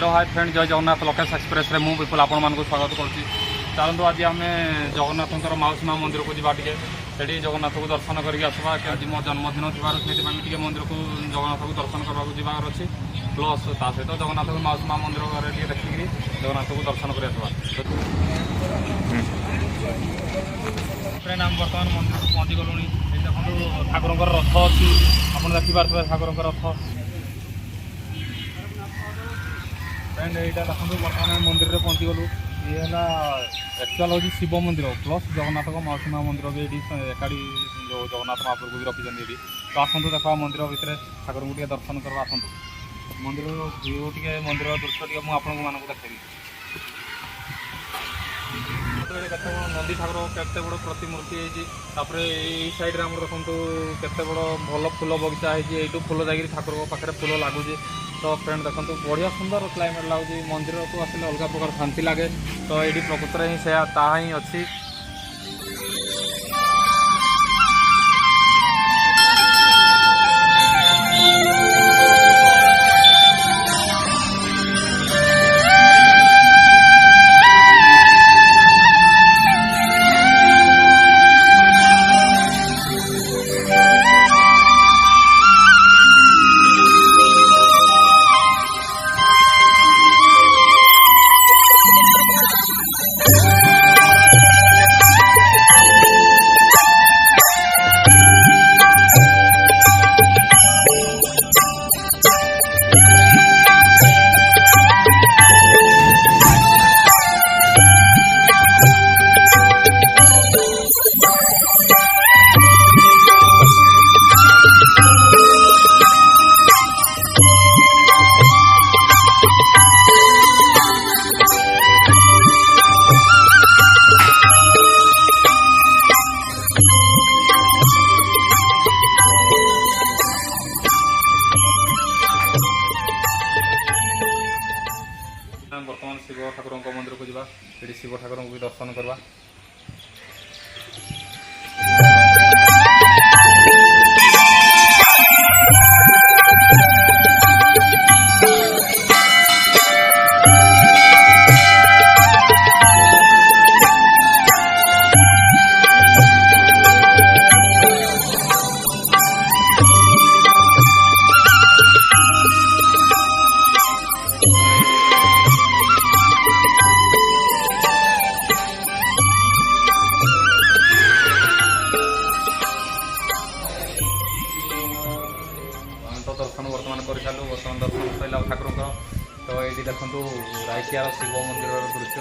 Hello hi friend जय Jagannath Lokesh express रे मु विपुल आपण मानक स्वागत करुच्ची। चलतु आज आम जगन्नाथ माउसी माँ मंदिर को जावा टे जगन्नाथ को दर्शन करके आसवा कि मो जन्मदिन थी से मंदिर को जगन्नाथ को दर्शन करने जबार अच्छी प्लस ता सहित जगन्नाथ को माउसी माँ मंदिर देखिकी जगन्नाथ को दर्शन कर फ्रेंड आम बर्तमान मंदिर को पहुँची गलुणी। देखो ठाकुर रथ अच्छी आप देखिपे ठाकुर रथ फ्रेंड यहाँ देखो बर्तमान मंदिर में पहुँची गलु। ये एक्चुअल हूँ शिव मंदिर प्लस जगन्नाथ मौसी माँ मंदिर भी ये एकाड़ी जो जगन्नाथ महाप्रभु भी रखी ये तो आसतु देखा मंदिर भितर ठाकुर को दर्शन करवा आसतु मंदिर व्यू टे मंदिर दृश्य टे मुझे मानक देखी नंदी ठाकुर केते बड़ प्रतिमूर्ति है सैड्रे आम देखो केते बड़ भल फूल बगीचा है फूल जाकि ठाकुर पाखे फूल लगुच। तो फ्रेंड देखो बढ़िया सुंदर क्लाइमेट लगुच मंदिर को आसिले अलग प्रकार शांति लगे। तो ये प्रकृत में ही ही अच्छी बर्तमान शिव ठाकुर मंदिर को जावा ये शिव ठाकुर को भी दर्शन करवा। दर्शन बर्तमान कर सारू बर्तमान दर्शन सरला ठाकुर तो ये देखो रायकियार शिव मंदिर दृश्य।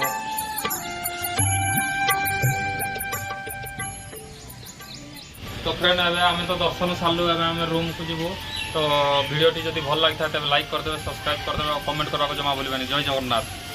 तो फ्रेंड आम तो दर्शन सारू आम रूम को जीवु। तो वीडियो जब भल लगी था तेज लाइक करदे सब्सक्राइब करदे कमेंट करने जमा भूल। जय जगन्नाथ।